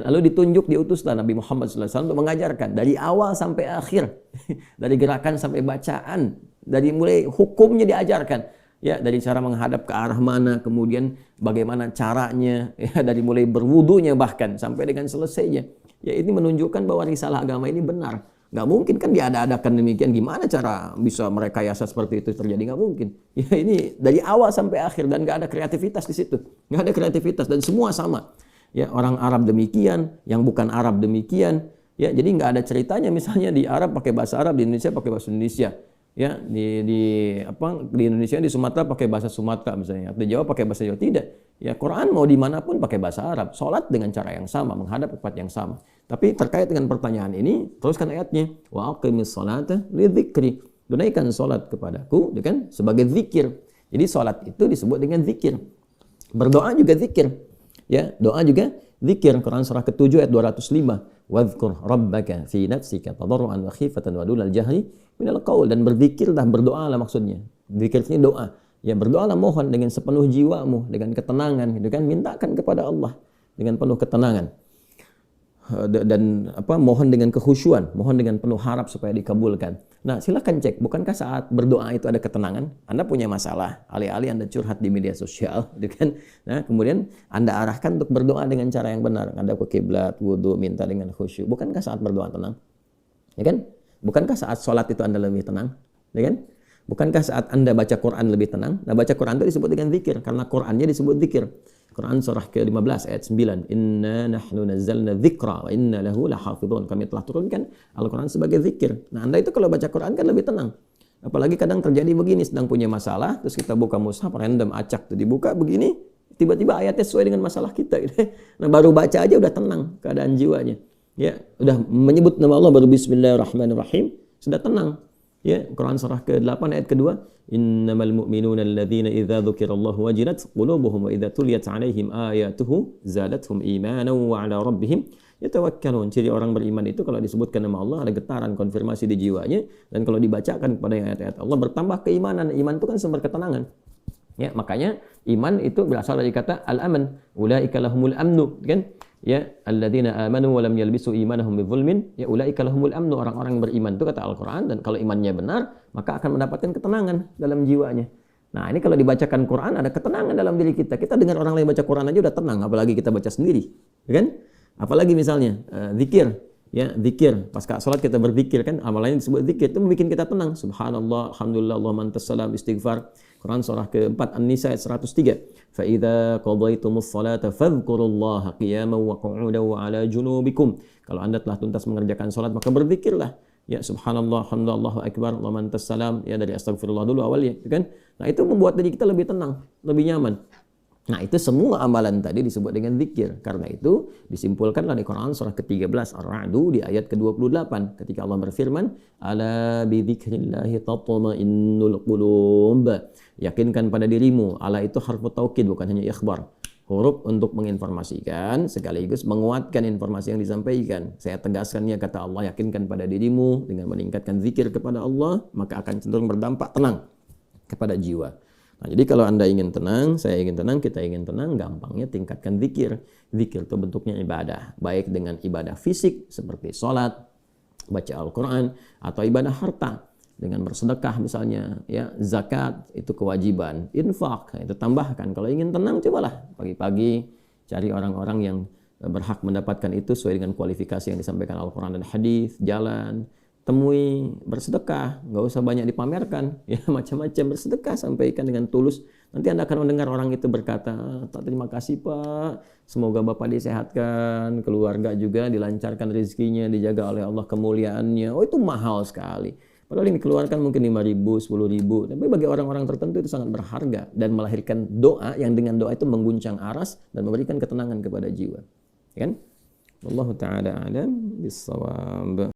Lalu diutuslah Nabi Muhammad SAW untuk mengajarkan dari awal sampai akhir, dari gerakan sampai bacaan, dari mulai hukumnya diajarkan, ya, dari cara menghadap ke arah mana, kemudian bagaimana caranya, ya, dari mulai berwudunya bahkan sampai dengan selesainya. Ya, ini menunjukkan bahwa risalah agama ini benar. Nggak mungkin kan diada-adakan demikian, gimana cara bisa merekayasa seperti itu terjadi, nggak mungkin. Ya, ini dari awal sampai akhir dan nggak ada kreativitas di situ, nggak ada kreativitas dan semua sama. Ya, orang Arab demikian, yang bukan Arab demikian. Ya, jadi nggak ada ceritanya misalnya di Arab pakai bahasa Arab, di Indonesia pakai bahasa Indonesia. Ya, di Indonesia, di Sumatera pakai bahasa Sumatera misalnya, di Jawa pakai bahasa Jawa. Tidak. Ya, Quran mau dimanapun pakai bahasa Arab, sholat dengan cara yang sama, menghadap ke tempat yang sama. Tapi terkait dengan pertanyaan ini, teruskan ayatnya, wa aqimis sholata lidzikri. Tunaikan sholat kepadaku, kan, sebagai zikir. Jadi sholat itu disebut dengan zikir. Berdoa juga zikir. Ya, doa juga zikir. Quran surah ke-7 ayat 205. Wadhkur rabbaka fi nafsika tadarruan wa khifatan wa dunal jahri minal qaul, dan berzikirlah, berdoalah maksudnya. Zikir ini doa. Ya, berdoalah, mohon dengan sepenuh jiwamu, dengan ketenangan, gitu kan, mintakan kepada Allah dengan penuh ketenangan. Dan mohon dengan kekhusyuan, mohon dengan penuh harap supaya dikabulkan. Nah, silakan cek, bukankah saat berdoa itu ada ketenangan? Anda punya masalah, alih-alih Anda curhat di media sosial, gitu kan? Nah, kemudian Anda arahkan untuk berdoa dengan cara yang benar, Anda ke kiblat, wudu, minta dengan khusyuk. Bukankah saat berdoa tenang? Ya kan? Bukankah saat sholat itu Anda lebih tenang? Ya kan? Bukankah saat Anda baca Quran lebih tenang? Nah, baca Quran itu disebut dengan zikir, karena Qurannya disebut zikir. Quran surah ke-15 ayat 9. Inna nahnu nazzalna dzikra wa inna lahu lahafidhun. Kami telah turunkan Al-Quran sebagai zikir. Nah, Anda itu kalau baca Quran kan lebih tenang. Apalagi kadang terjadi begini, sedang punya masalah, terus kita buka mushaf, random acak tuh dibuka begini, tiba-tiba ayatnya sesuai dengan masalah kita. Gitu. Nah, baru baca aja udah tenang keadaan jiwanya. Ya, udah menyebut nama Allah baru bismillahirrahmanirrahim, sudah tenang. Ya, Quran surah ke-8 ayat kedua, innamal mu'minuna alladzina idza dzukirallahu wajilat qulubuhum wa idza tuliyat 'alaihim ayatuhu zadatuhum imanan wa 'ala rabbihim yatawakkalun. Ciri orang beriman itu kalau disebutkan nama Allah ada getaran konfirmasi di jiwanya, dan kalau dibacakan kepada ayat-ayat Allah bertambah keimanan. Iman itu kan sumber ketenangan. Ya, makanya iman itu berasal dari kata al-aman. Ulaika lahumul amnu, kan? Ya, alladzina amanu wa lam yalbisu imanahum bidzulmin, ya ulaika lahumul amnu. Orang-orang yang beriman itu kata Al-Qur'an, dan kalau imannya benar, maka akan mendapatkan ketenangan dalam jiwanya. Nah, ini kalau dibacakan Quran ada ketenangan dalam diri kita. Kita dengar orang lain baca Quran aja udah tenang, apalagi kita baca sendiri, kan? Apalagi misalnya zikir. Ya, zikir. Pasca salat kita berzikir, kan, amalannya disebut zikir, itu membuat kita tenang. Subhanallah, alhamdulillah, Allahumma antas salam, istighfar. Quran surah ke-4 An-Nisa ayat 103. Fa idza qadaytumus salata fadhkurullaha qiyaman wa qu'udan wa 'ala junubikum. Kalau Anda telah tuntas mengerjakan salat, maka berzikirlah. Ya, subhanallah, alhamdulillah, Allahu akbar, Allahumma antas salam, ya, dari astagfirullah dulu awalnya, kan? Nah, itu membuat diri kita lebih tenang, lebih nyaman. Nah, itu semua amalan tadi disebut dengan zikir. Karena itu disimpulkanlah di Quran surah ke-13 Ar-Ra'du di ayat ke-28 ketika Allah berfirman, ala bi dzikrillahi tatma'innul qulub. Yakinkan pada dirimu. Ala itu harfu taukid, bukan hanya ikhbar. Huruf untuk menginformasikan sekaligus menguatkan informasi yang disampaikan. Saya tegaskannya, kata Allah, yakinkan pada dirimu dengan meningkatkan zikir kepada Allah, maka akan cenderung berdampak tenang kepada jiwa. Nah, jadi kalau Anda ingin tenang, saya ingin tenang, kita ingin tenang, gampangnya tingkatkan zikir. Zikir itu bentuknya ibadah, baik dengan ibadah fisik seperti sholat, baca Al-Quran, atau ibadah harta dengan bersedekah misalnya, ya, zakat itu kewajiban, infak itu tambahkan. Kalau ingin tenang, cobalah pagi-pagi cari orang-orang yang berhak mendapatkan itu sesuai dengan kualifikasi yang disampaikan Al-Quran dan hadis, jalan, temui, bersedekah, nggak usah banyak dipamerkan, ya, macam-macam, bersedekah, sampaikan dengan tulus. Nanti Anda akan mendengar orang itu berkata, terima kasih Pak, semoga Bapak disehatkan, keluarga juga dilancarkan rezekinya, dijaga oleh Allah kemuliaannya. Oh, itu mahal sekali. Padahal ini dikeluarkan mungkin 5.000, 10.000, tapi bagi orang-orang tertentu itu sangat berharga dan melahirkan doa yang dengan doa itu mengguncang aras dan memberikan ketenangan kepada jiwa. Ya kan? Wallahu ta'ala a'lam bis-shawab.